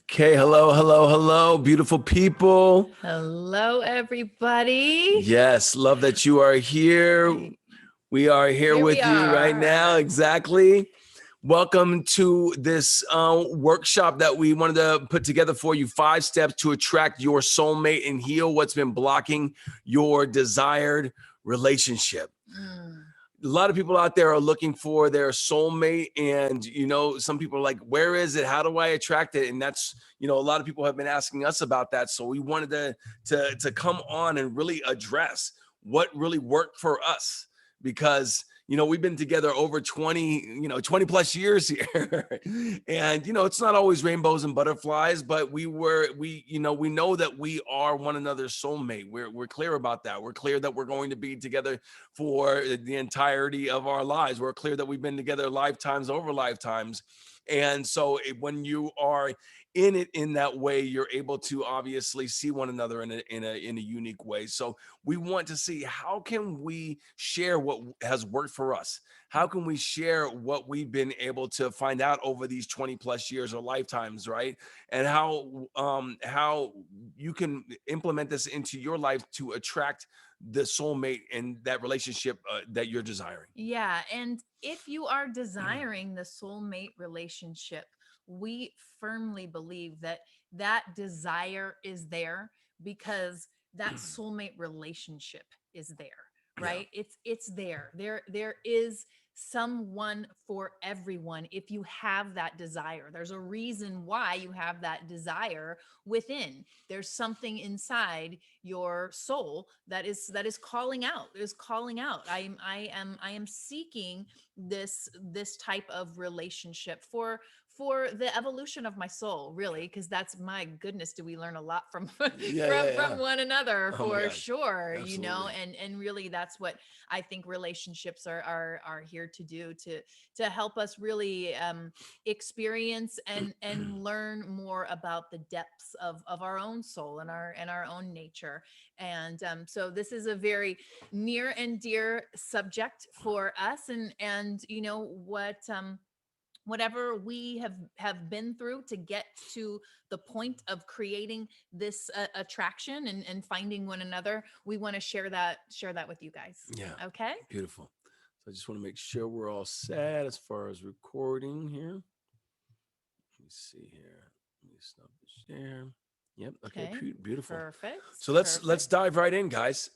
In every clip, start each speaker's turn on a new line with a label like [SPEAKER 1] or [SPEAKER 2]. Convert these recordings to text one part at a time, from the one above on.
[SPEAKER 1] Okay, hello, beautiful people.
[SPEAKER 2] Hello, everybody.
[SPEAKER 1] Yes, love that you are here. We are here with you right now. Exactly. Welcome to this workshop that we wanted to put together for you. 5 steps to attract your soulmate and heal what's been blocking your desired relationship. A lot of people out there are looking for their soulmate, and some people are like, where is it? How do I attract it? And that's, a lot of people have been asking us about that. So we wanted to come on and really address what really worked for us, because we've been together over 20 plus years here. And it's not always rainbows and butterflies, but we know that we are one another's soulmate. We're clear about that. We're clear that we're going to be together for the entirety of our lives. We're clear that we've been together lifetimes over lifetimes. And so when you are in it in that way, you're able to obviously see one another in a unique way. So we want to see, how can we share what has worked for us? How can we share what we've been able to find out over these 20 plus years or lifetimes, right? And how you can implement this into your life to attract the soulmate and that relationship that you're desiring.
[SPEAKER 2] Yeah. And if you are desiring the soulmate relationship, we firmly believe that that desire is there because that soulmate relationship is there, right?
[SPEAKER 1] Yeah.
[SPEAKER 2] It's there. There is someone for everyone if you have that desire. There's a reason why you have that desire within. There's something inside your soul that is calling out. Is calling out. I am seeking this type of relationship for the evolution of my soul, really, because that's, my goodness, do we learn a lot from from one another, for sure.
[SPEAKER 1] Absolutely.
[SPEAKER 2] And really, that's what I think relationships are here to do, to help us really experience and learn more about the depths of our own soul and our own nature. And so this is a very near and dear subject for us, and whatever we have been through to get to the point of creating this attraction and finding one another, we want to share that with you guys.
[SPEAKER 1] Yeah.
[SPEAKER 2] Okay.
[SPEAKER 1] Beautiful. So I just want to make sure we're all set as far as recording here. Let me see here. Let me stop the share. Yep. Okay. Beautiful.
[SPEAKER 2] Perfect.
[SPEAKER 1] So let's dive right in, guys.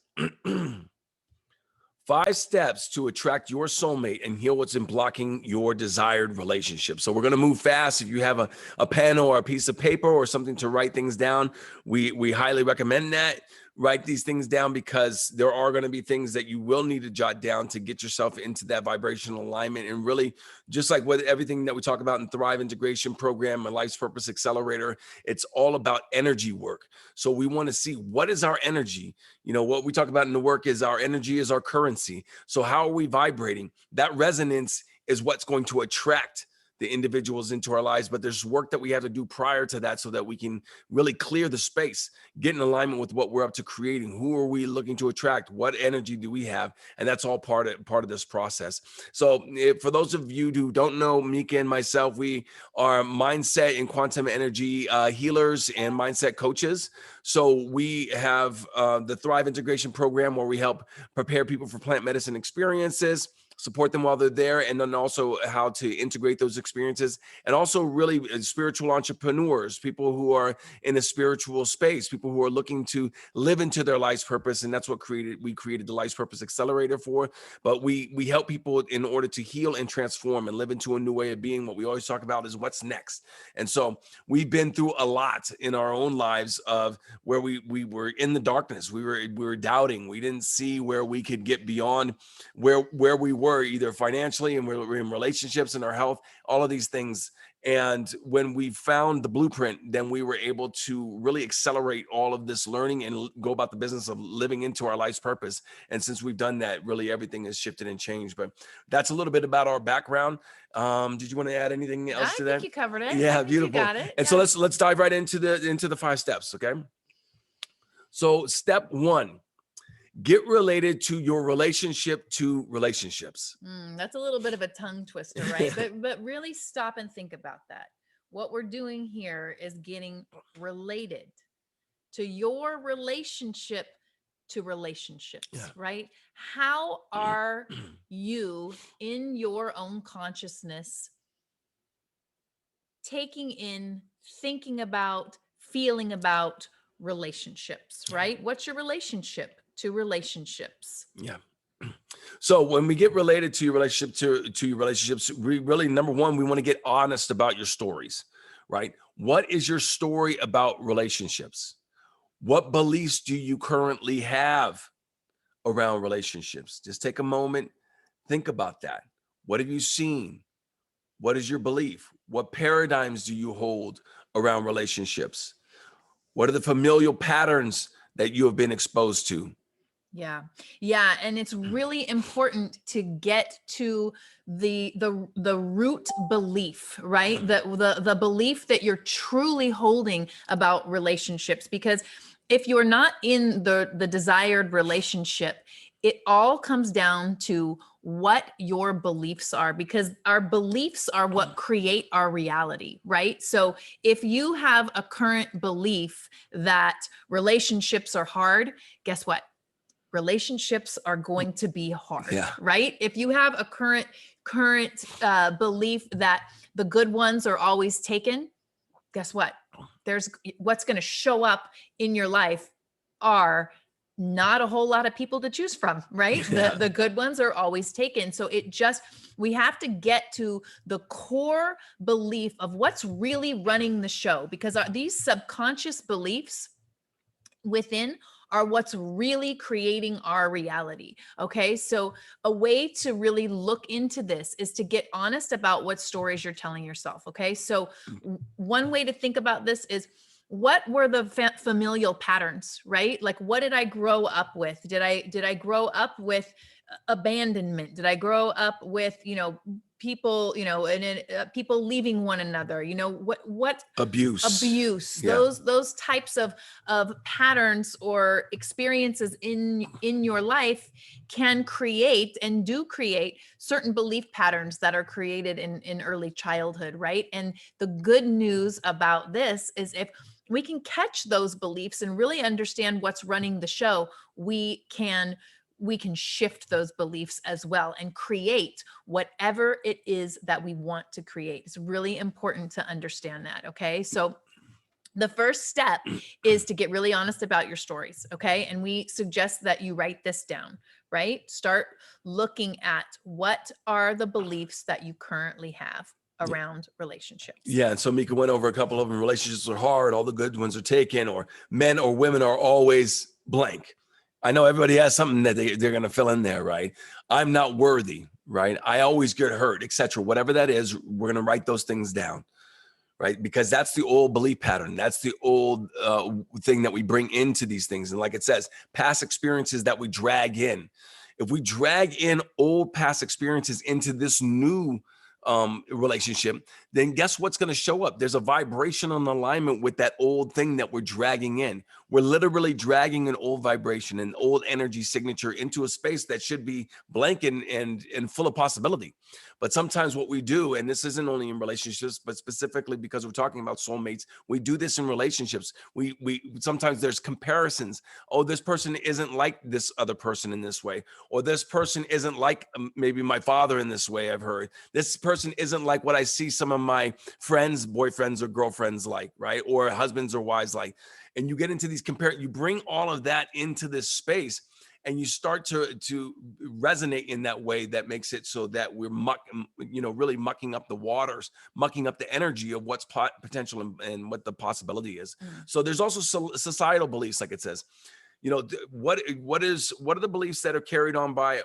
[SPEAKER 1] 5 steps to attract your soulmate and heal what's been blocking your desired relationship. So we're going to move fast. If you have a pen or a piece of paper or something to write things down, we highly recommend that. Write these things down, because there are going to be things that you will need to jot down to get yourself into that vibrational alignment. And really, just like with everything that we talk about in Thrive Integration Program and Life's Purpose Accelerator, it's all about energy work. So we want to see, what is our energy? What we talk about in the work is our energy is our currency. So how are we vibrating? That resonance is what's going to attract the individuals into our lives. But there's work that we have to do prior to that, so that we can really clear the space, get in alignment with what we're up to creating. Who are we looking to attract? What energy do we have? And that's all part of this process. So for those of you who don't know Mika and myself, we are mindset and quantum energy healers and mindset coaches. So we have the Thrive Integration Program, where we help prepare people for plant medicine experiences, support them while they're there, and then also how to integrate those experiences. And also really spiritual entrepreneurs, people who are in a spiritual space, people who are looking to live into their life's purpose. And that's what we created the Life's Purpose Accelerator for. But we help people in order to heal and transform and live into a new way of being. What we always talk about is what's next. And so we've been through a lot in our own lives of where we were in the darkness. We were doubting. We didn't see where we could get beyond where we were, either financially, and we're in relationships and our health, all of these things. And when we found the blueprint, then we were able to really accelerate all of this learning and go about the business of living into our life's purpose. And since we've done that, really everything has shifted and changed. But that's a little bit about our background. Did you want to add anything else to that?
[SPEAKER 2] I think you covered it.
[SPEAKER 1] Yeah, beautiful.
[SPEAKER 2] You got it.
[SPEAKER 1] And so let's dive right into the 5 steps. Okay. So step 1, get related to your relationship to relationships.
[SPEAKER 2] That's a little bit of a tongue twister, right? but really stop and think about that. what we're doing here is getting related to your relationship to relationships,
[SPEAKER 1] Yeah.
[SPEAKER 2] right? How are you in your own consciousness taking in, thinking about, feeling about relationships, right? What's your relationship to relationships?
[SPEAKER 1] Yeah. So when we get related to your relationship to your relationships, we really, number one, we want to get honest about your stories, right? What is your story about relationships? What beliefs do you currently have around relationships? Just take a moment, think about that. What have you seen? What is your belief? What paradigms do you hold around relationships? What are the familial patterns that you have been exposed to?
[SPEAKER 2] Yeah. Yeah, and it's really important to get to the root belief, right? The belief that you're truly holding about relationships, because if you're not in the desired relationship, it all comes down to what your beliefs are, because our beliefs are what create our reality, right? So if you have a current belief that relationships are hard, guess what? Relationships are going to be hard,
[SPEAKER 1] Yeah.
[SPEAKER 2] right? If you have a current belief that the good ones are always taken, guess what? There's what's going to show up in your life are not a whole lot of people to choose from, right?
[SPEAKER 1] Yeah.
[SPEAKER 2] The good ones are always taken. So it just, we have to get to the core belief of what's really running the show, because these subconscious beliefs within are what's really creating our reality. Okay. So, a way to really look into this is to get honest about what stories you're telling yourself. Okay. So, one way to think about this is, what were the familial patterns, right? Like, what did I grow up with? Did I grow up with abandonment? Did I grow up with, people, and people leaving one another? What
[SPEAKER 1] Abuse.
[SPEAKER 2] abuse,
[SPEAKER 1] Yeah.
[SPEAKER 2] those types of patterns or experiences in your life can create and do create certain belief patterns that are created in early childhood, right? And the good news about this is, if we can catch those beliefs and really understand what's running the show, we can shift those beliefs as well and create whatever it is that we want to create. It's really important to understand that. Okay. So the first step is to get really honest about your stories. Okay. And we suggest that you write this down, right? Start looking at what are the beliefs that you currently have around relationships.
[SPEAKER 1] Yeah. And so Mika went over a couple of them. Relationships are hard. All the good ones are taken, or men or women are always blank. I know everybody has something that they're going to fill in there, right? I'm not worthy, right? I always get hurt, etc. Whatever that is, we're going to write those things down, right? Because that's the old belief pattern. That's the old thing that we bring into these things. And like it says, past experiences that we drag in. If we drag in old past experiences into this new relationship, then guess what's going to show up? There's a vibrational alignment with that old thing that we're dragging in. We're literally dragging an old vibration, an old energy signature into a space that should be blank and full of possibility. But sometimes what we do, and this isn't only in relationships, but specifically because we're talking about soulmates, we do this in relationships. We sometimes there's comparisons. Oh, this person isn't like this other person in this way, or this person isn't like maybe my father in this way. I've heard this person isn't like what I see some of my friends, boyfriends or girlfriends like, right? Or husbands or wives like. And you get into these you bring all of that into this space, and you start to resonate in that way that makes it so that we're really mucking up the waters, mucking up the energy of what's potential and what the possibility is. So there's also societal beliefs, like it says. What are the beliefs that are carried on by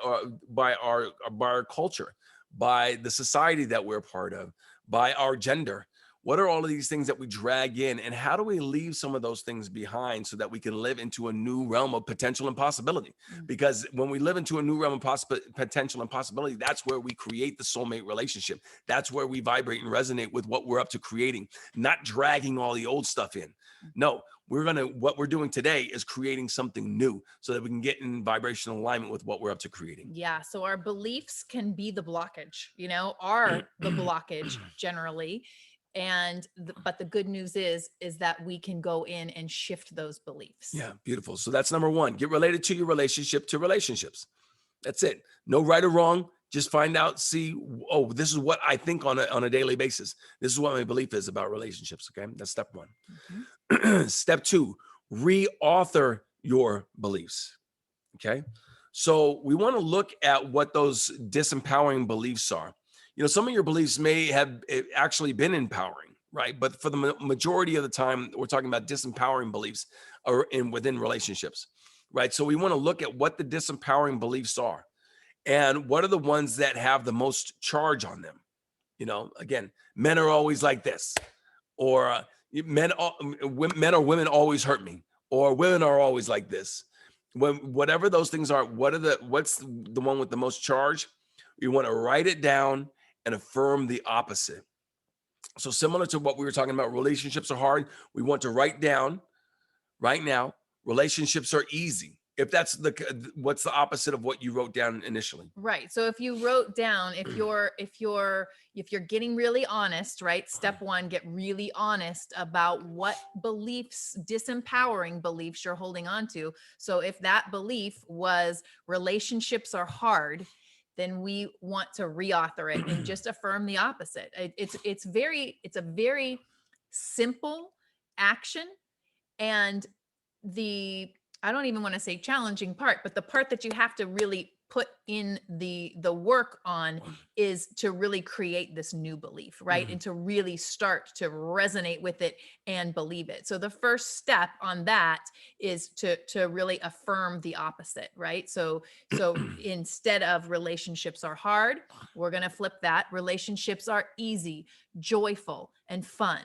[SPEAKER 1] our culture, by the society that we're a part of, by our gender? What are all of these things that we drag in, and how do we leave some of those things behind so that we can live into a new realm of potential and possibility? Because when we live into a new realm of potential and possibility, that's where we create the soulmate relationship. That's where we vibrate and resonate with what we're up to creating, not dragging all the old stuff in. No, what we're doing today is creating something new so that we can get in vibrational alignment with what we're up to creating.
[SPEAKER 2] Yeah. So our beliefs can be the blockage, are the blockage generally. But the good news is that we can go in and shift those beliefs.
[SPEAKER 1] Yeah, beautiful. So that's number one. Get related to your relationship to relationships. That's it. No right or wrong. Just find out, see, oh, this is what I think on a daily basis. This is what my belief is about relationships. Okay. That's step one.
[SPEAKER 2] Mhm.
[SPEAKER 1] Step two, reauthor your beliefs. Okay. So we want to look at what those disempowering beliefs are. Some of your beliefs may have actually been empowering, right? But for the majority of the time, we're talking about disempowering beliefs within relationships, right? So we want to look at what the disempowering beliefs are and what are the ones that have the most charge on them. Again, men are always like this, or men or women always hurt me, or women are always like this. Whatever those things are, what's the one with the most charge? You want to write it down and affirm the opposite. So similar to what we were talking about, relationships are hard. We want to write down right now, relationships are easy. If that's what's the opposite of what you wrote down initially?
[SPEAKER 2] Right. So if you wrote down, if you're getting really honest, right? Step one, get really honest about what beliefs, disempowering beliefs you're holding on to. So if that belief was relationships are hard, then we want to reauthor it and just affirm the opposite. It's a very simple action. And I don't even want to say challenging part, but the part that you have to really put in the work on is to really create this new belief, right? And to really start to resonate with it and believe it. So the first step on that is to really affirm the opposite, right? So instead of relationships are hard, we're going to flip that. Relationships are easy, joyful, and fun.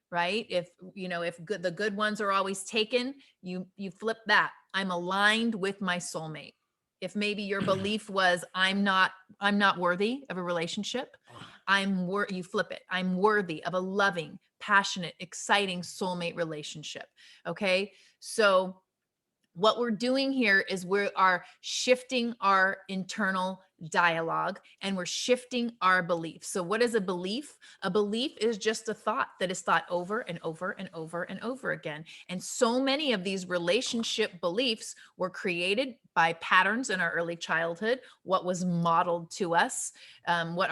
[SPEAKER 2] Right? If the good ones are always taken, you flip that. I'm aligned with my soulmate. If maybe your belief was I'm not worthy of a relationship, you flip it. I'm worthy of a loving, passionate, exciting soulmate relationship. Okay? So what we're doing here is we are shifting our internal dialogue and we're shifting our beliefs. So what is a belief? A belief is just a thought that is thought over and over and over and over again. And so many of these relationship beliefs were created by patterns in our early childhood, what was modeled to us, what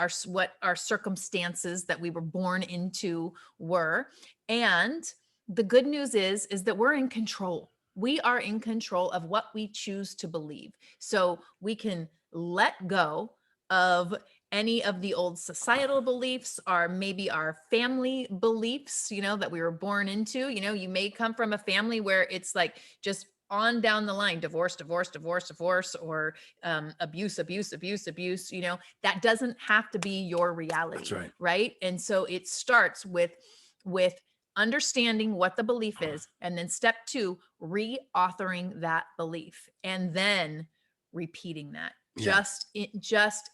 [SPEAKER 2] our circumstances that we were born into were. And the good news is that we're in control. We are in control of what we choose to believe. So we can let go of any of the old societal beliefs, or maybe our family beliefs, that we were born into. You may come from a family where it's like just on down the line, divorce, or abuse. That doesn't have to be your reality.
[SPEAKER 1] That's right.
[SPEAKER 2] Right. And so it starts with understanding what the belief is. And then step two, reauthoring that belief and then repeating that.
[SPEAKER 1] Yeah.
[SPEAKER 2] Just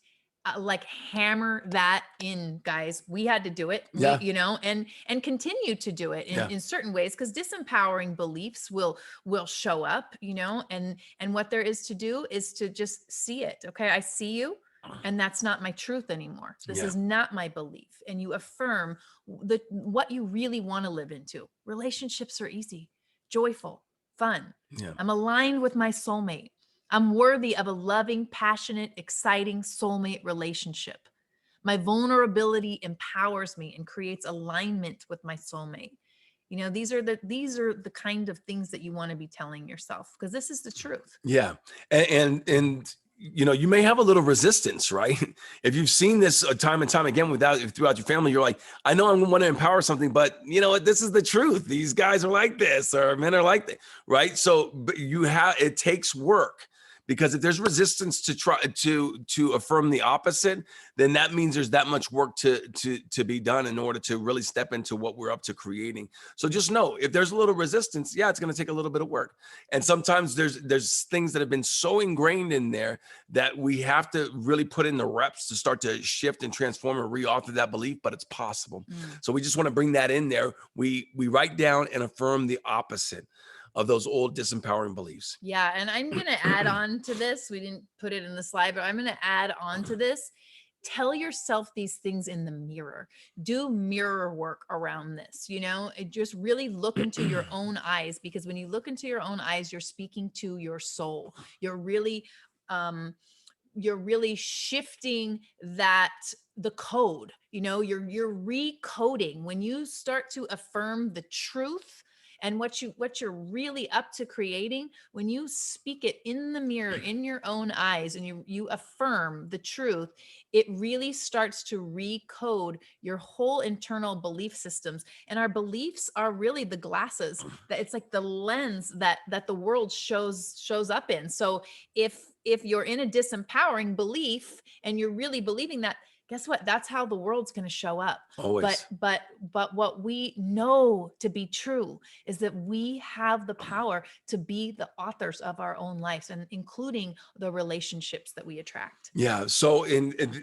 [SPEAKER 2] like hammer that in, guys. We had to do it,
[SPEAKER 1] Yeah.
[SPEAKER 2] and continue to do it in certain ways, because disempowering beliefs will show up, and what there is to do is to just see it. Okay. I see you. And that's not my truth anymore. This is not my belief. And you affirm what you really want to live into. Relationships are easy, joyful, fun.
[SPEAKER 1] Yeah.
[SPEAKER 2] I'm aligned with my soulmate. I'm worthy of a loving, passionate, exciting soulmate relationship. My vulnerability empowers me and creates alignment with my soulmate. These are the kind of things that you want to be telling yourself, because this is the truth.
[SPEAKER 1] Yeah. And you may have a little resistance, right? If you've seen this time and time again throughout your family, you're like, I know I want to empower something, but you know what? This is the truth. These guys are like this, or men are like that, right? So, but it takes work. Because if there's resistance to try to affirm the opposite, then that means there's that much work to be done in order to really step into what we're up to creating. So just know, if there's a little resistance, it's going to take a little bit of work. And sometimes there's things that have been so ingrained in there that we have to really put in the reps to start to shift and transform and reauthor that belief, but it's possible. So we just want to bring that in there. We write down and affirm the opposite of those old disempowering beliefs.
[SPEAKER 2] Yeah. And I'm going to add on to this. We didn't put it in the slide, but I'm going to add on to this. tell yourself these things in the mirror. Do mirror work around this, just really look into your own eyes, because when you look into your own eyes, you're speaking to your soul. Um, you're really shifting the code, you're recoding when you start to affirm the truth and what you're really up to creating. When you speak it in the mirror in your own eyes and you affirm the truth, it really starts to recode your whole internal belief systems. And our beliefs are really the glasses, that it's like the lens that the world shows up in. So if you're in a disempowering belief and you're really believing that, guess what? That's how the world's going to show up.
[SPEAKER 1] Always.
[SPEAKER 2] But what we know to be true is that we have the power to be the authors of our own lives, and including the relationships that we attract.
[SPEAKER 1] Yeah. So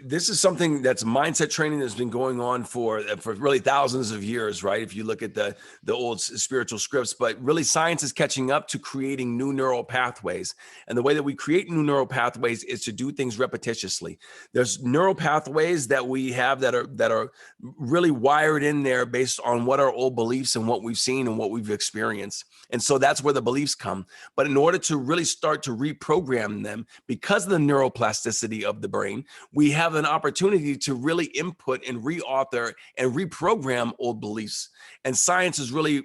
[SPEAKER 1] this is something that's mindset training that's been going on for really thousands of years, right? If you look at the old spiritual scripts, but really science is catching up to creating new neural pathways. And the way that we create new neural pathways is to do things repetitiously. There's neural pathways that we have that are really wired in there based on what our old beliefs and what we've seen and what we've experienced. And so that's where the beliefs come. But in order to really start to reprogram them, because of the neuroplasticity of the brain, we have an opportunity to really input and reauthor and reprogram old beliefs. And science is really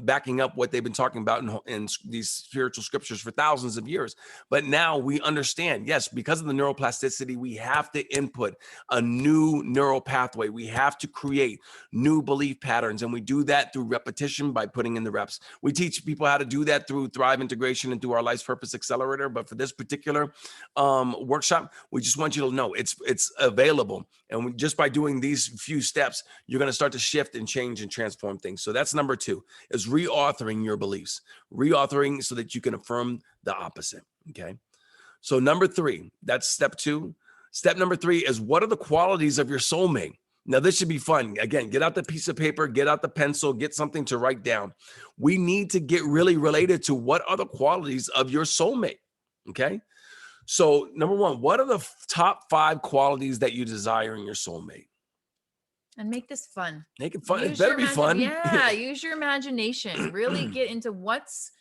[SPEAKER 1] backing up what they've been talking about in these spiritual scriptures for thousands of years. But now we understand, yes, because of the neuroplasticity, we have to input a new neural pathway. We have to create new belief patterns. And we do that through repetition by putting in the reps. We teach people how to do that through Thrive Integration and through our Life's Purpose Accelerator. But for this particular workshop, we just want you to know it's available. And just by doing these few steps, you're going to start to shift and change and transform things. So that's number 2, is reauthoring your beliefs, reauthoring so that you can affirm the opposite. Okay. So number 3, that's step 2. Step number 3 is, what are the qualities of your soulmate? Now, this should be fun. Again, get out the piece of paper, get out the pencil, get something to write down. We need to get really related to what are the qualities of your soulmate. Okay. So number 1, what are the top 5 qualities that you desire in your soulmate?
[SPEAKER 2] And make this fun.
[SPEAKER 1] Make it fun. It better be fun.
[SPEAKER 2] Yeah, use your imagination. Really get into what's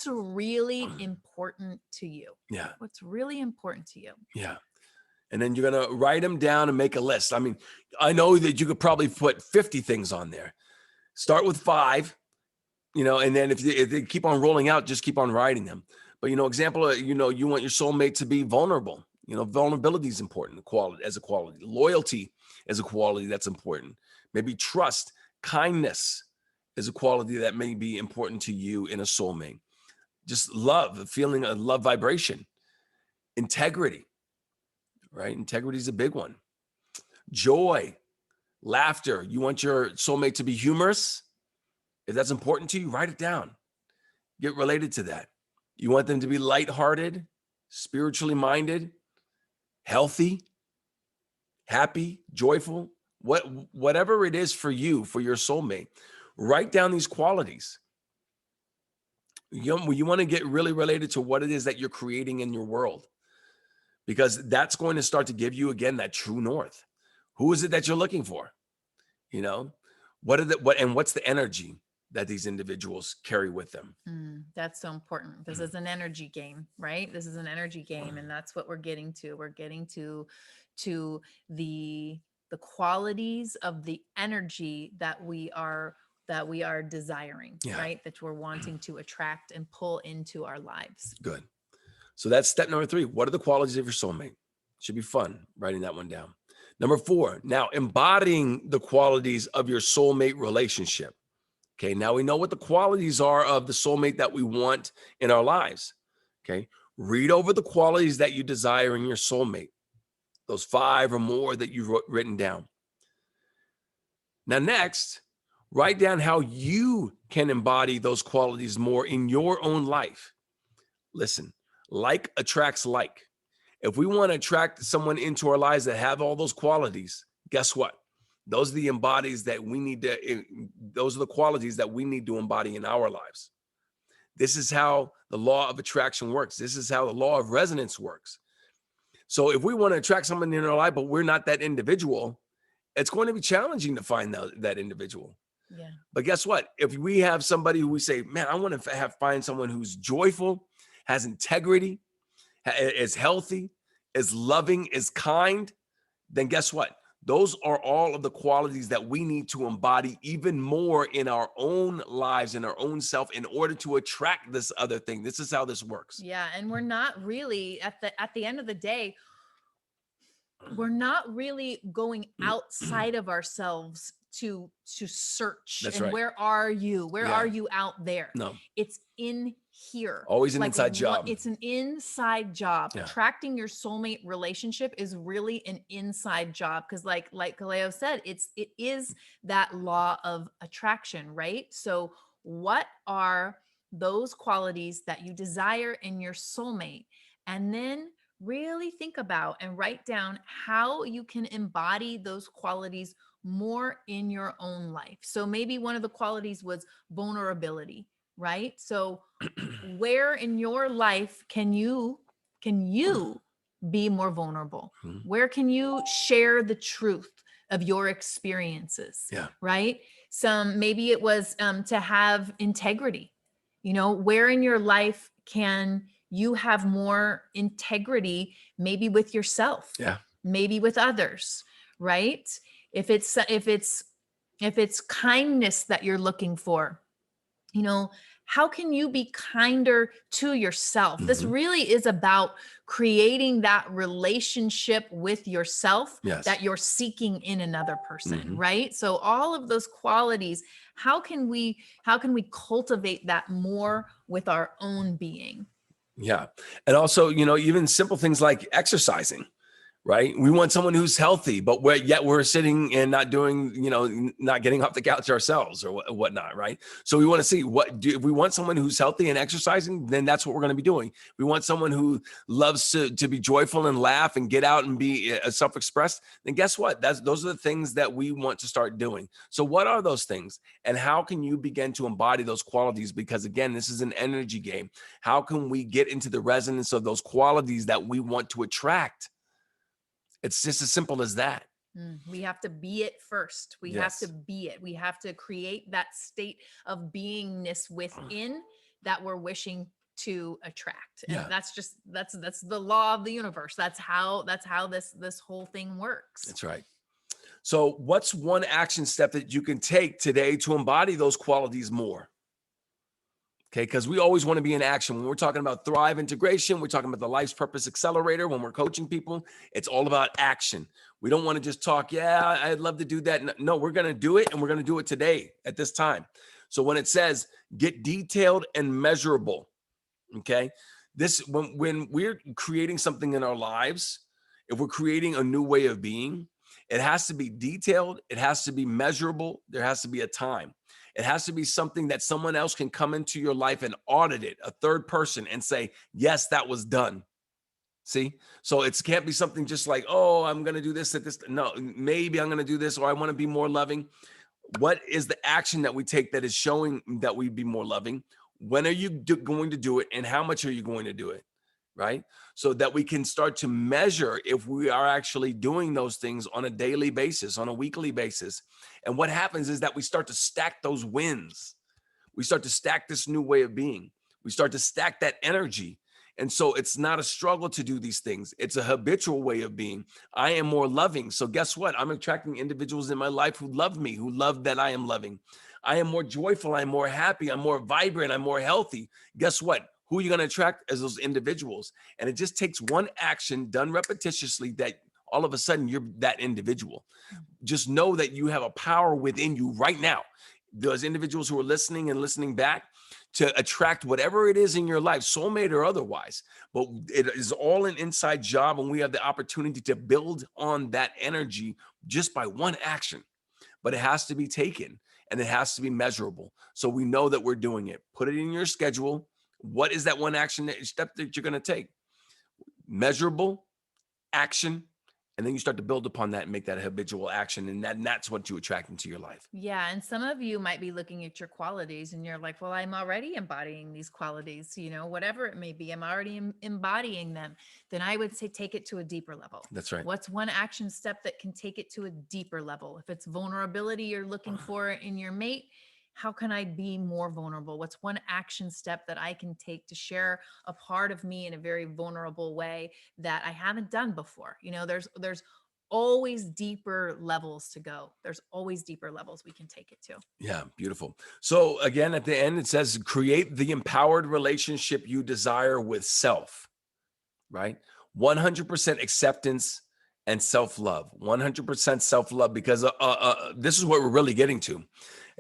[SPEAKER 2] really important to you.
[SPEAKER 1] Yeah.
[SPEAKER 2] What's really important to you.
[SPEAKER 1] Yeah. And then you're going to write them down and make a list. I mean, I know that you could probably put 50 things on there. Start with 5, and then if they keep on rolling out, just keep on writing them. But, example, you want your soulmate to be vulnerable. Vulnerability is important as a quality. Loyalty is a quality that's important. Maybe trust, kindness is a quality that may be important to you in a soulmate. Just love, a feeling of love vibration. Integrity, right? Integrity is a big one. Joy, laughter. You want your soulmate to be humorous? If that's important to you, write it down. Get related to that. You want them to be lighthearted, spiritually minded, healthy, happy, joyful, whatever it is for you, for your soulmate. Write down these qualities. You want to get really related to what it is that you're creating in your world, because that's going to start to give you, again, that true north. Who is it that you're looking for? What's the energy that these individuals carry with them?
[SPEAKER 2] That's so important. This is an energy game, right? This is an energy game. And that's what we're getting to. We're getting to the qualities of the energy that we are desiring, right? That we're wanting to attract and pull into our lives.
[SPEAKER 1] Good. So that's step number 3. What are the qualities of your soulmate? Should be fun writing that one down. Number 4, now embodying the qualities of your soulmate relationship. Okay, now we know what the qualities are of the soulmate that we want in our lives. Okay, read over the qualities that you desire in your soulmate, those 5 or more that you've written down. Now, next, write down how you can embody those qualities more in your own life. Listen, like attracts like. If we want to attract someone into our lives that have all those qualities, guess what? Those are the qualities that we need to embody in our lives. This is how the law of attraction works. This is how the law of resonance works. So if we want to attract someone in our life, but we're not that individual, it's going to be challenging to find that individual.
[SPEAKER 2] Yeah.
[SPEAKER 1] But guess what? If we have somebody who we say, man, I want to find someone who's joyful, has integrity, is healthy, is loving, is kind, then guess what? Those are all of the qualities that we need to embody even more in our own lives, in our own self, in order to attract this other thing. This is how this works.
[SPEAKER 2] Yeah. And we're not really at the end of the day, we're not really going outside of ourselves to search.
[SPEAKER 1] That's
[SPEAKER 2] And
[SPEAKER 1] right.
[SPEAKER 2] where are you? Where
[SPEAKER 1] Yeah.
[SPEAKER 2] are you out there?
[SPEAKER 1] No,
[SPEAKER 2] It's in here.
[SPEAKER 1] always an
[SPEAKER 2] Like
[SPEAKER 1] inside job.
[SPEAKER 2] it's an inside job.
[SPEAKER 1] Yeah.
[SPEAKER 2] Attracting your soulmate relationship is really an inside job, because like Kaleo said, it is that law of attraction, right? So what are those qualities that you desire in your soulmate? And then really think about and write down how you can embody those qualities more in your own life. So maybe one of the qualities was vulnerability, right? So where in your life can you be more vulnerable?
[SPEAKER 1] Mhm.
[SPEAKER 2] Where can you share the truth of your experiences?
[SPEAKER 1] Yeah.
[SPEAKER 2] Right? Maybe it was to have integrity. Where in your life can you have more integrity, maybe with yourself,
[SPEAKER 1] Yeah.
[SPEAKER 2] maybe with others, right? If it's kindness that you're looking for, how can you be kinder to yourself? This
[SPEAKER 1] Mhm.
[SPEAKER 2] really is about creating that relationship with yourself
[SPEAKER 1] Yes.
[SPEAKER 2] that you're seeking in another person,
[SPEAKER 1] Mhm.
[SPEAKER 2] right? So all of those qualities, how can we cultivate that more with our own being?
[SPEAKER 1] Yeah. And also, even simple things like exercising, right? We want someone who's healthy, but yet we're sitting and not doing, not getting off the couch ourselves or whatnot, right? So we want to see if we want someone who's healthy and exercising, then that's what we're going to be doing. We want someone who loves to be joyful and laugh and get out and be self-expressed. Then guess what? Those are the things that we want to start doing. So what are those things, and how can you begin to embody those qualities? Because again, this is an energy game. How can we get into the resonance of those qualities that we want to attract? It's just as simple as that.
[SPEAKER 2] We have to be it first. We have to
[SPEAKER 1] Yes.
[SPEAKER 2] be it. We have to create that state of beingness within that we're wishing to attract. And
[SPEAKER 1] Yeah.
[SPEAKER 2] that's the law of the universe. That's how this whole thing works.
[SPEAKER 1] That's right. So what's one action step that you can take today to embody those qualities more? Okay, because we always want to be in action. When we're talking about Thrive Integration, we're talking about the Life's Purpose Accelerator. When we're coaching people, it's all about action. We don't want to just talk, yeah, I'd love to do that. No, we're going to do it, and we're going to do it today at this time. So when it says get detailed and measurable, okay, this when we're creating something in our lives, if we're creating a new way of being, it has to be detailed, it has to be measurable, there has to be a time. It has to be something that someone else can come into your life and audit it, a third person, and say, yes, that was done. See? So it can't be something just like, oh, I'm going to do this at this. No, maybe I'm going to do this, or I want to be more loving. What is the action that we take that is showing that we be more loving? When are you going to do it, and how much are you going to do it? Right? So that we can start to measure if we are actually doing those things on a daily basis, on a weekly basis. And what happens is that we start to stack those wins. We start to stack this new way of being. We start to stack that energy. And so it's not a struggle to do these things. It's a habitual way of being. I am more loving. So guess what? I'm attracting individuals in my life who love me, who love that I am loving. I am more joyful. I'm more happy. I'm more vibrant. I'm more healthy. Guess what? Who are you going to attract as those individuals? And it just takes one action done repetitiously that all of a sudden you're that individual. Just know that you have a power within you right now. Those individuals who are listening and listening back, to attract whatever it is in your life, soulmate or otherwise. But it is all an inside job, and we have the opportunity to build on that energy just by one action. But it has to be taken, and it has to be measurable. So we know that we're doing it. Put it in your schedule. What is that one action step that you're going to take? Measurable action, And then you start to build upon that and make that a habitual action. And that's what you attract into your life.
[SPEAKER 2] Yeah. And some of you might be looking at your qualities and you're like, well, I'm already embodying these qualities, whatever it may be, I'm already embodying them. Then I would say take it to a deeper level.
[SPEAKER 1] That's right.
[SPEAKER 2] What's one action step that can take it to a deeper level? If it's vulnerability you're looking for in your mate, how can I be more vulnerable? What's one action step that I can take to share a part of me in a very vulnerable way that I haven't done before? There's always deeper levels to go. There's always deeper levels we can take it to.
[SPEAKER 1] Yeah, beautiful. So again, at the end, it says create the empowered relationship you desire with self, right? 100% acceptance and self-love. 100% self-love, because this is what we're really getting to.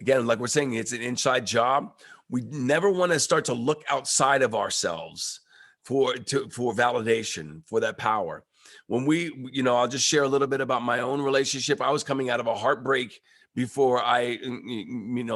[SPEAKER 1] Again, like we're saying, it's an inside job. We never want to start to look outside of ourselves for validation, for that power. When I'll just share a little bit about my own relationship. I was coming out of a heartbreak before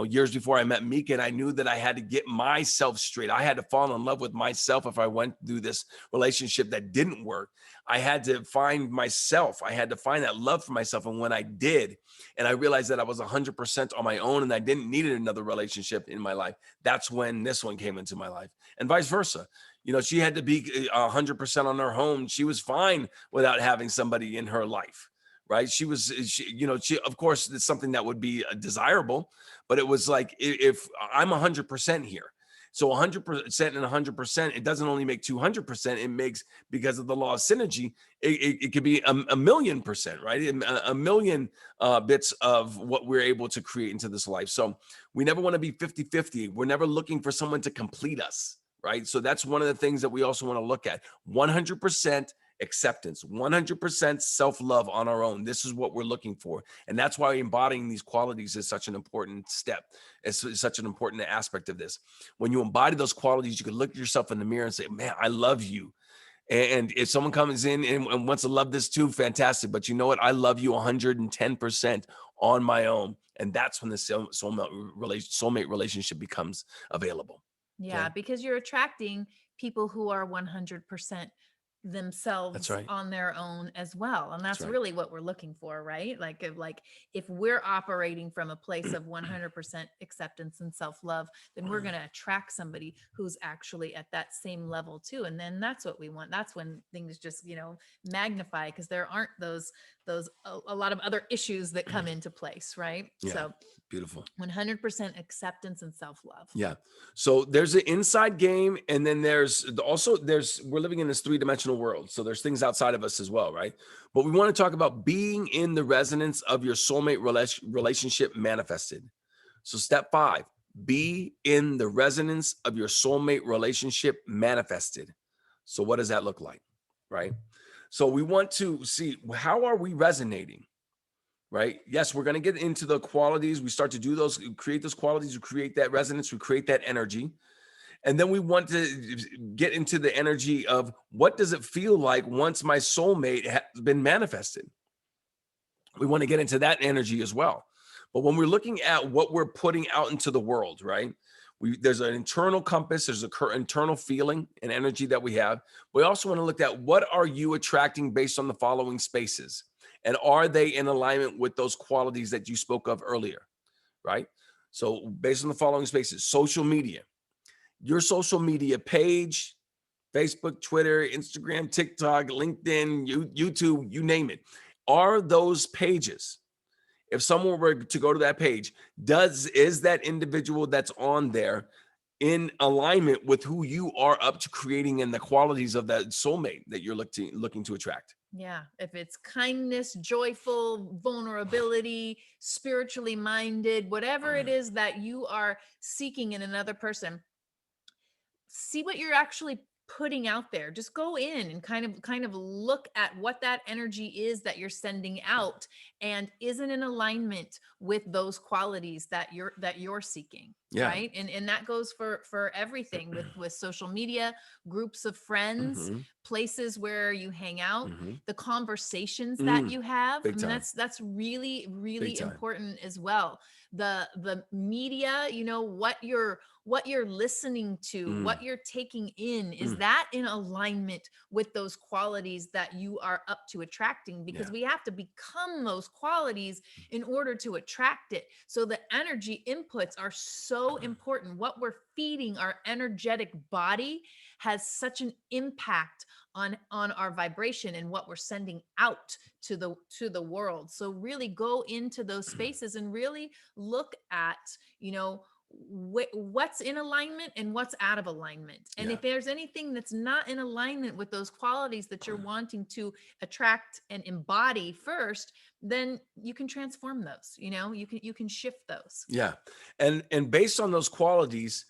[SPEAKER 1] years before I met Mika, and I knew that I had to get myself straight. I had to fall in love with myself if I went through this relationship that didn't work. I had to find myself. I had to find that love for myself. And when I did, and I realized that I was 100% on my own and I didn't need another relationship in my life, that's when this one came into my life, and vice versa. She had to be 100% on her own. She was fine without having somebody in her life, right? She, of course, it's something that would be desirable, but it was like, if I'm 100% here, so 100% and 100%, it doesn't only make 200%, it makes, because of the law of synergy, it could be a million %, right? A million bits of what we're able to create into this life. So we never want to be 50-50. We're never looking for someone to complete us, right? So that's one of the things that we also want to look at. 100% acceptance, 100% self-love on our own. This is what we're looking for. And that's why embodying these qualities is such an important step. It's such an important aspect of this. When you embody those qualities, you can look at yourself in the mirror and say, man, I love you. And if someone comes in and wants to love this too, fantastic. But you know what? I love you 110% on my own. And that's when the soulmate relationship becomes available.
[SPEAKER 2] Yeah,
[SPEAKER 1] Okay?
[SPEAKER 2] because you're attracting people who are 100%
[SPEAKER 1] That's
[SPEAKER 2] themselves
[SPEAKER 1] right.
[SPEAKER 2] on their own as well. And
[SPEAKER 1] That's
[SPEAKER 2] that's
[SPEAKER 1] right.
[SPEAKER 2] really what we're looking for, right? If we're operating from a place of 100% acceptance and self-love, then we're going to attract somebody who's actually at that same level too. And then that's what we want. That's when things just, magnify, because there aren't a lot of other issues that come into place, right?
[SPEAKER 1] Yeah.
[SPEAKER 2] So
[SPEAKER 1] Beautiful.
[SPEAKER 2] 100% acceptance and self-love.
[SPEAKER 1] Yeah. So there's an inside game, and then we're living in this 3-dimensional world. So there's things outside of us as well, right? But we want to talk about being in the resonance of your soulmate relationship manifested. So step 5, be in the resonance of your soulmate relationship manifested. So what does that look like? Right? So we want to see, how are we resonating? Right? Yes, we're going to get into the qualities. We start to do those, create those qualities, we create that resonance, we create that energy. And then we want to get into the energy of, what does it feel like once my soulmate has been manifested? We want to get into that energy as well. But when we're looking at what we're putting out into the world, right? There's an internal compass, there's an internal feeling and energy that we have. We also want to look at, what are you attracting based on the following spaces? And are they in alignment with those qualities that you spoke of earlier, right? So based on the following spaces: social media, your social media page, Facebook, Twitter, Instagram, TikTok, LinkedIn, YouTube, you name it. Are those pages, if someone were to go to that page, is that individual that's on there in alignment with who you are up to creating and the qualities of that soulmate that you're looking to attract?
[SPEAKER 2] Yeah. If it's kindness, joyful, vulnerability, spiritually minded, whatever it is that you are seeking in another person, see what you're actually putting out there. Just go in and kind of look at what that energy is that you're sending out, and isn't in alignment with those qualities that you're seeking.
[SPEAKER 1] Yeah.
[SPEAKER 2] Right. And that goes for everything with social media, groups of friends,
[SPEAKER 1] Mm-hmm.
[SPEAKER 2] places where you hang out,
[SPEAKER 1] Mm-hmm.
[SPEAKER 2] the conversations that you have. I
[SPEAKER 1] Big
[SPEAKER 2] mean,
[SPEAKER 1] time.
[SPEAKER 2] that's really,
[SPEAKER 1] Big
[SPEAKER 2] really
[SPEAKER 1] time.
[SPEAKER 2] important as well. The media, what you're listening to,
[SPEAKER 1] Mm.
[SPEAKER 2] what you're taking in, is
[SPEAKER 1] Mm.
[SPEAKER 2] that in alignment with those qualities that you are up to attracting? Because
[SPEAKER 1] Yeah.
[SPEAKER 2] we have to become those qualities in order to attract it. So the energy inputs are so important. What we're feeding our energetic body has such an impact on our vibration and what we're sending out to the world. So really go into those spaces and really look at, what's in alignment and what's out of alignment. And
[SPEAKER 1] Yeah.
[SPEAKER 2] if there's anything that's not in alignment with those qualities that you're wanting to attract and embody first, then you can transform those. You can shift those.
[SPEAKER 1] Yeah. And based on those qualities,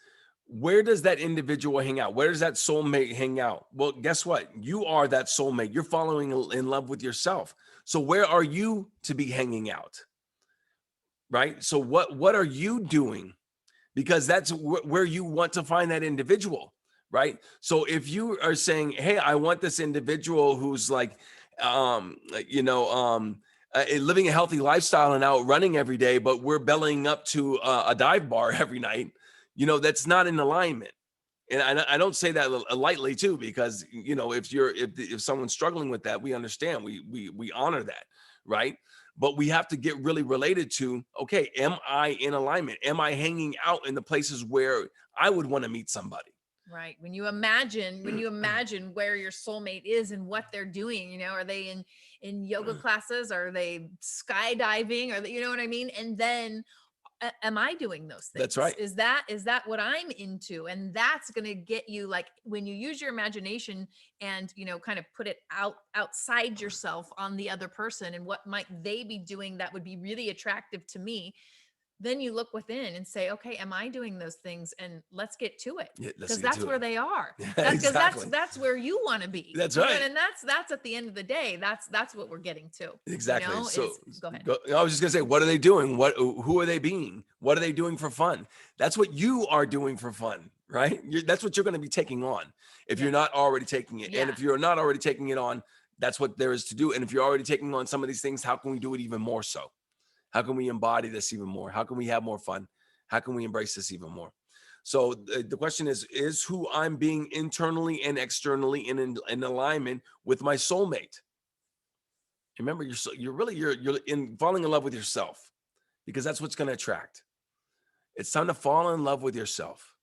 [SPEAKER 1] where does that individual hang out? Where does that soulmate hang out? Well, guess what? You are that soulmate. You're falling in love with yourself. So where are you to be hanging out? Right? So what are you doing? Because that's where you want to find that individual, right? So if you are saying, hey, I want this individual who's like living a healthy lifestyle and out running every day, but we're bellying up to a dive bar every night, that's not in alignment. And I don't say that lightly too, because if someone's struggling with that, we understand, we honor that, right? But we have to get really related to, okay, am I in alignment? Am I hanging out in the places where I would want to meet somebody?
[SPEAKER 2] Right. When you imagine where your soulmate is and what they're doing, are they in yoga classes? Are they skydiving? Or you know what I mean? And then am I doing those things?
[SPEAKER 1] That's right.
[SPEAKER 2] Is that what I'm into? And that's going to get you, like, when you use your imagination and, kind of put it outside yourself on the other person and what might they be doing that would be really attractive to me. Then you look within and say, okay, am I doing those things? And let's get to it.
[SPEAKER 1] Yeah,
[SPEAKER 2] Because that's where they are.
[SPEAKER 1] Yeah,
[SPEAKER 2] That's because
[SPEAKER 1] exactly.
[SPEAKER 2] that's where you want to be.
[SPEAKER 1] That's
[SPEAKER 2] You know,
[SPEAKER 1] right.
[SPEAKER 2] and that's at the end of the day, that's what we're getting to.
[SPEAKER 1] Exactly. So
[SPEAKER 2] Go ahead.
[SPEAKER 1] I was just gonna say, what are they doing? Who are they being? What are they doing for fun? That's what you are doing for fun, right? That's what you're going to be taking on if you're not already taking it. And if you're not already taking it on, that's what there is to do. And if you're already taking on some of these things, how can we do it even more so? How can we embody this even more? How can we have more fun? How can we embrace this even more? So the question is who I'm being internally and externally in alignment with my soulmate? Remember, you're in falling in love with yourself, because that's what's going to attract. It's time to fall in love with yourself.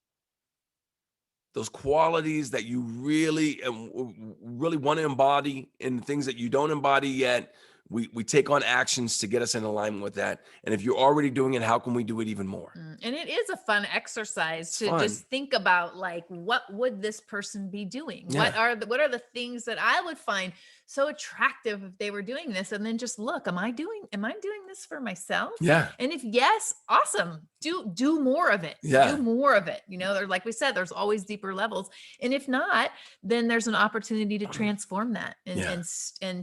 [SPEAKER 1] Those qualities that you really want to embody, and things that you don't embody yet, we take on actions to get us in alignment with that. And if you're already doing it, how can we do it even more?
[SPEAKER 2] And it is a fun exercise
[SPEAKER 1] It's
[SPEAKER 2] to
[SPEAKER 1] fun.
[SPEAKER 2] just think about, like, what would this person be doing?
[SPEAKER 1] Yeah.
[SPEAKER 2] What are the things that I would find so attractive if they were doing this? And then just look, am I doing this for myself?
[SPEAKER 1] Yeah.
[SPEAKER 2] And if yes, awesome. Do more of it.
[SPEAKER 1] Yeah.
[SPEAKER 2] Do more of it. Like we said, there's always deeper levels. And if not, then there's an opportunity to transform that and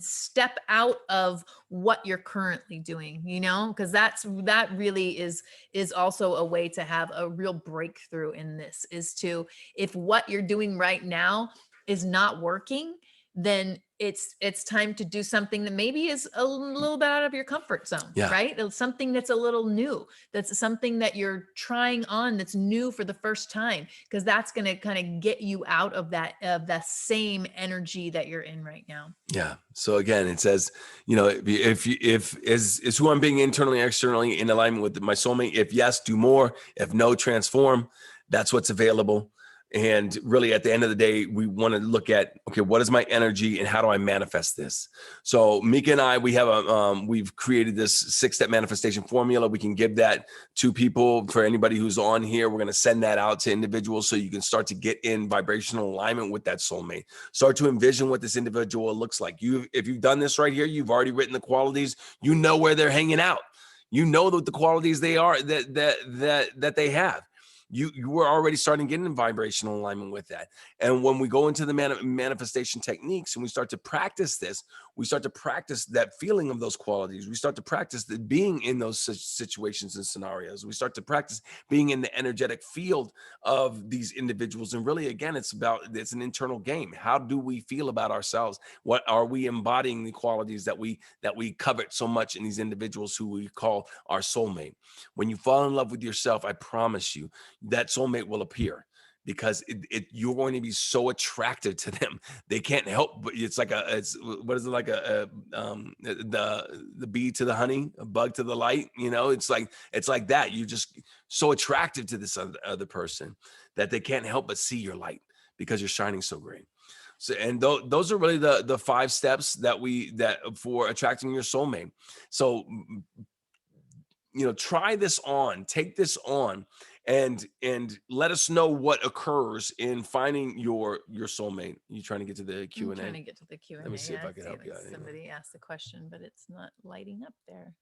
[SPEAKER 2] step out of what you're currently doing, because that really is also a way to have a real breakthrough in this, is to, if what you're doing right now is not working, then it's time to do something that maybe is a little bit out of your comfort zone, right? It's something that's a little new. That's something that you're trying on that's new for the first time, because that's going to kind of get you out of that same energy that you're in right now.
[SPEAKER 1] Yeah. So again, it says, if is who I'm being internally, externally in alignment with my soulmate. If yes, do more. If no, transform. That's what's available. And really, at the end of the day, we want to look at, okay, what is my energy and how do I manifest this? So Mika and I, we've created this 6-step manifestation formula. We can give that to people. For anybody who's on here, we're going to send that out to individuals so you can start to get in vibrational alignment with that soulmate. Start to envision what this individual looks like. If you've done this right here, you've already written the qualities. You know where they're hanging out. You know the qualities they are that they have. You were already starting to get in vibrational alignment with that. And when we go into the manifestation techniques and we start to practice this, we start to practice that feeling of those qualities. We start to practice the being in those situations and scenarios. We start to practice being in the energetic field of these individuals. And really, again, it's an internal game. How do we feel about ourselves? What are we embodying the qualities that we covet so much in these individuals who we call our soulmate? When you fall in love with yourself, I promise you that soulmate will appear, because you're going to be so attractive to them. They can't help but what is it, like the bee to the honey, a bug to the light, it's like that. You're just so attractive to this other person that they can't help but see your light because you're shining so great. So, and those are really the 5 steps that for attracting your soulmate. So, try this on, take this on, and let us know what occurs in finding your soulmate. You trying to get to the Q&A?
[SPEAKER 2] I'm trying to get to the Q&A.
[SPEAKER 1] Let me see if I can help you out.
[SPEAKER 2] Somebody asked the question, but it's not lighting up there.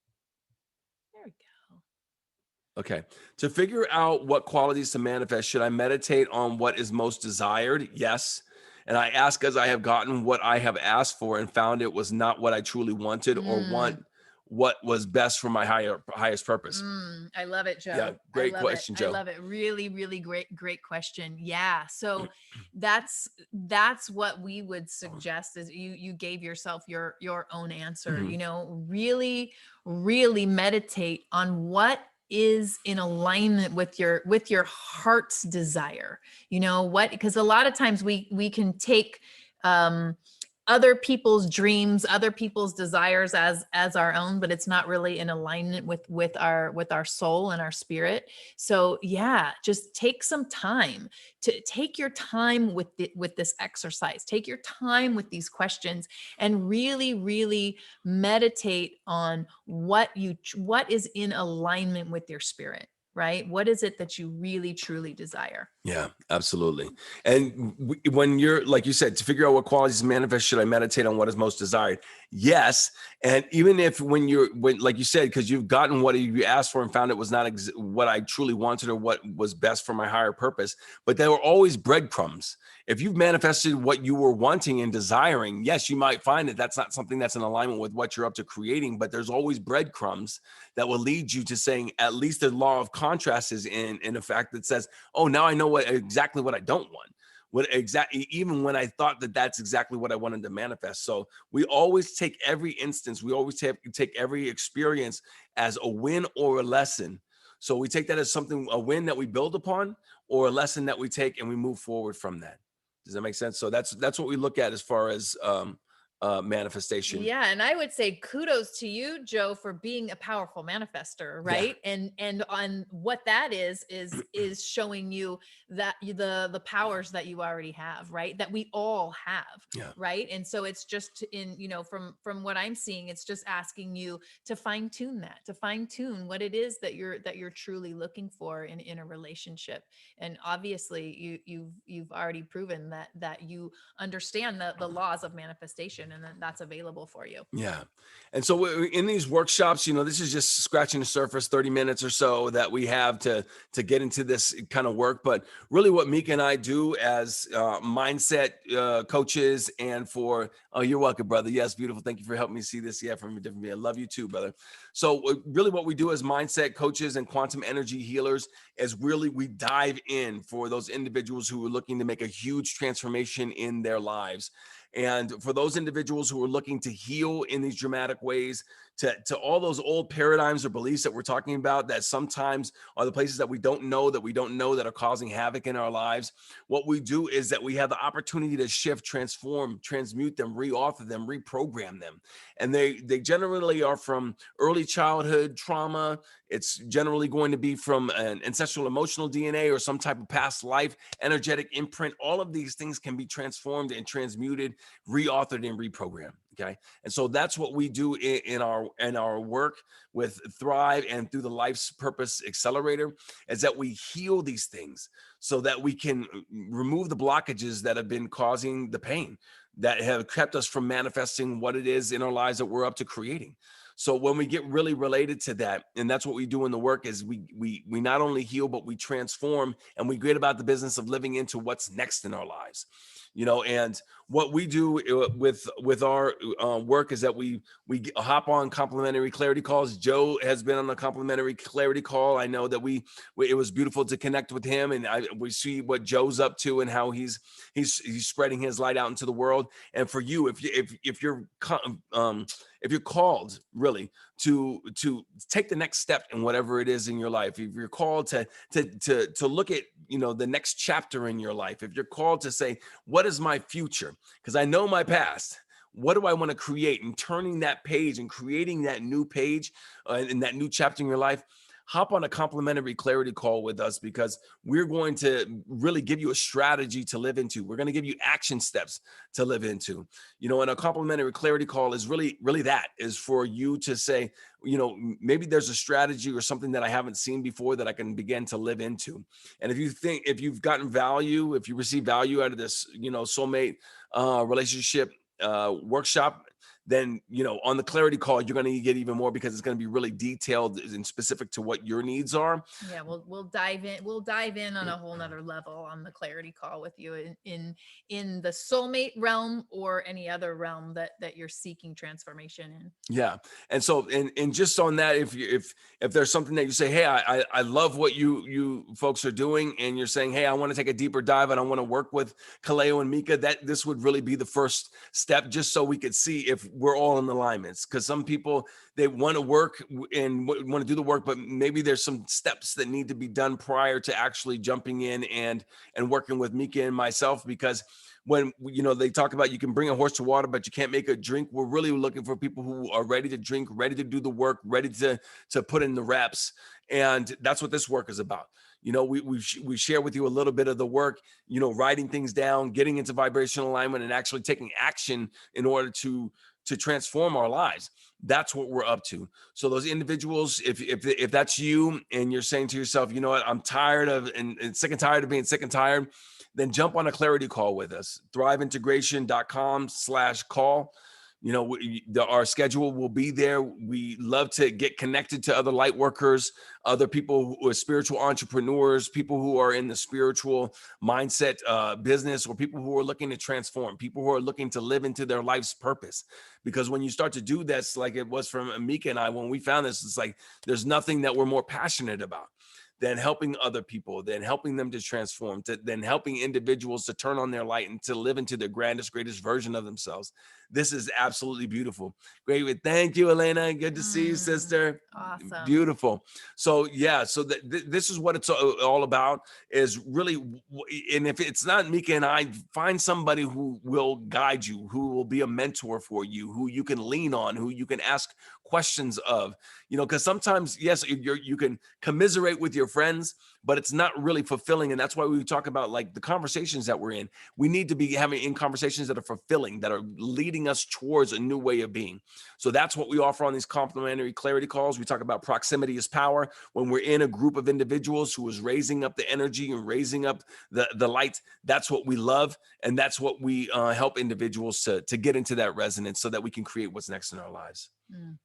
[SPEAKER 2] There we go.
[SPEAKER 1] Okay. To figure out what qualities to manifest, should I meditate on what is most desired? Yes. And I ask as I have gotten what I have asked for and found it was not what I truly wanted or what was best for my highest purpose.
[SPEAKER 2] I love it, Joe.
[SPEAKER 1] Yeah, great question, Joe.
[SPEAKER 2] I love it. Really, really great question. Yeah. So that's what we would suggest is you gave yourself your own answer. Really, really meditate on what is in alignment with your heart's desire. Because a lot of times we can take other people's dreams, other people's desires as our own, but it's not really in alignment with our soul and our spirit. So yeah, just take some time to take your time with this exercise. Take your time with these questions and really, really meditate on what is in alignment with your spirit. Right? What is it that you really, truly desire?
[SPEAKER 1] Yeah, absolutely. And when you're, like you said, to figure out what qualities manifest, should I meditate on what is most desired? Yes. And even if when like you said, because you've gotten what you asked for and found it was not what I truly wanted or what was best for my higher purpose, but there were always breadcrumbs. If you've manifested what you were wanting and desiring, yes, you might find that that's not something that's in alignment with what you're up to creating, but there's always breadcrumbs that will lead you to saying, at least the law of contrast is in effect that says, oh, now I know exactly what I don't want. Even when I thought that that's exactly what I wanted to manifest. So we always take every instance, we always take every experience as a win or a lesson. So we take that as a win that we build upon, or a lesson that we take and we move forward from that. Does that make sense? So that's what we look at as far as manifestation.
[SPEAKER 2] Yeah. And I would say kudos to you, Joe, for being a powerful manifester, right? Yeah. And on what that is showing you that the powers that you already have, right? That we all have.
[SPEAKER 1] Yeah.
[SPEAKER 2] Right. And so it's just from what I'm seeing, it's just asking you to fine tune what it is that you're truly looking for in a relationship. And obviously you've already proven that you understand the laws of manifestation, and then that's available for you.
[SPEAKER 1] Yeah. And so in these workshops, this is just scratching the surface, 30 minutes or so that we have to get into this kind of work. But really what Mika and I do as mindset coaches and oh, you're welcome, brother. Yes. Beautiful. Thank you for helping me see this. Yeah. From a different view. I love you too, brother. So really what we do as mindset coaches and quantum energy healers is really we dive in for those individuals who are looking to make a huge transformation in their lives. And for those individuals who are looking to heal in these dramatic ways, to all those old paradigms or beliefs that we're talking about that sometimes are the places that we don't know that are causing havoc in our lives, what we do is that we have the opportunity to shift, transform, transmute them, reauthor them, reprogram them. And they generally are from early childhood trauma. It's generally going to be from an ancestral emotional DNA or some type of past life, energetic imprint. All of these things can be transformed and transmuted, reauthored, and reprogrammed. Okay. And so that's what we do in our work with Thrive and through the Life's Purpose Accelerator, is that we heal these things so that we can remove the blockages that have been causing the pain, that have kept us from manifesting what it is in our lives that we're up to creating. So when we get really related to that, and that's what we do in the work, is we not only heal, but we transform, and we get about the business of living into what's next in our lives. And what we do with our work is that we hop on complimentary clarity calls. Joe has been on the complimentary clarity call. I know that it was beautiful to connect with him, and we see what Joe's up to and how he's spreading his light out into the world. And for you, if you're called really to take the next step in whatever it is in your life, if you're called to look at the next chapter in your life, if you're called to say, what is my future, because I know my past, what do I want to create, and turning that page and creating that new page in that new chapter in your life, hop on a complimentary clarity call with us, because we're going to really give you a strategy to live into. We're going to give you action steps to live into. And a complimentary clarity call is really that, is for you to say, maybe there's a strategy or something that I haven't seen before that I can begin to live into. And if you've gotten value, if you receive value out of this, soulmate relationship workshop, then on the clarity call you're going to get even more, because it's going to be really detailed and specific to what your needs are.
[SPEAKER 2] Yeah, we'll dive in on a whole nother level on the clarity call with you in the soulmate realm, or any other realm that you're seeking transformation in.
[SPEAKER 1] Yeah. And so, and just on that, if there's something that you say, hey, I love what you folks are doing, and you're saying, hey, I want to take a deeper dive and I want to work with Kaleo and Mika, that this would really be the first step, just so we could see if we're all in alignments. Because some people, they want to work and want to do the work, but maybe there's some steps that need to be done prior to actually jumping in and working with Mika and myself. Because when they talk about you can bring a horse to water, but you can't make it drink, we're really looking for people who are ready to drink, ready to do the work, ready to put in the reps. And that's what this work is about. We share with you a little bit of the work, writing things down, getting into vibrational alignment, and actually taking action in order to transform our lives. That's what we're up to. So those individuals, if that's you, and you're saying to yourself, you know what, I'm tired of and sick and tired of being sick and tired, then jump on a clarity call with us. thriveintegration.com/call. Our schedule will be there. We love to get connected to other light workers, other people who are spiritual entrepreneurs, people who are in the spiritual mindset business, or people who are looking to transform, people who are looking to live into their life's purpose. Because when you start to do this, like it was from Amika and I, when we found this, it's like there's nothing that we're more passionate about than helping other people, than helping them to transform, than helping individuals to turn on their light and to live into their greatest version of themselves. This is absolutely beautiful. Great. Thank you, Elena. Good to see you, sister.
[SPEAKER 2] Awesome.
[SPEAKER 1] Beautiful. So yeah, so this is what it's all about, is really, and if it's not Mika and I, find somebody who will guide you, who will be a mentor for you, who you can lean on, who you can ask questions of, because sometimes, yes, you can commiserate with your friends, but it's not really fulfilling. And that's why we talk about, like, the conversations that we're in. We need to be having in conversations that are fulfilling, that are leading us towards a new way of being. So that's what we offer on these complimentary clarity calls. We talk about proximity is power. When we're in a group of individuals who is raising up the energy and raising up the light, that's what we love. And that's what we help individuals to get into that resonance, so that we can create what's next in our lives.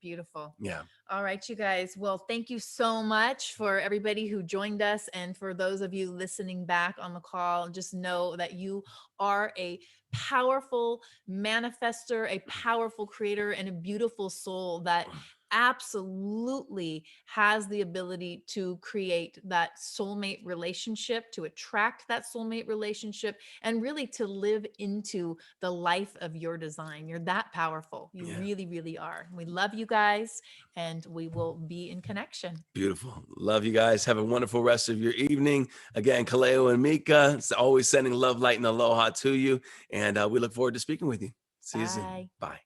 [SPEAKER 2] Beautiful.
[SPEAKER 1] Yeah.
[SPEAKER 2] All right, you guys. Well, thank you so much for everybody who joined us. And for those of you listening back on the call, just know that you are a powerful manifester, a powerful creator, and a beautiful soul that absolutely has the ability to create that soulmate relationship, to attract that soulmate relationship, and really to live into the life of your design. You're that powerful. You really, really are. We love you guys, and we will be in connection.
[SPEAKER 1] Beautiful. Love you guys. Have a wonderful rest of your evening. Again, Kaleo and Mika, it's always sending love, light, and aloha to you. And we look forward to speaking with you. See you soon. Bye.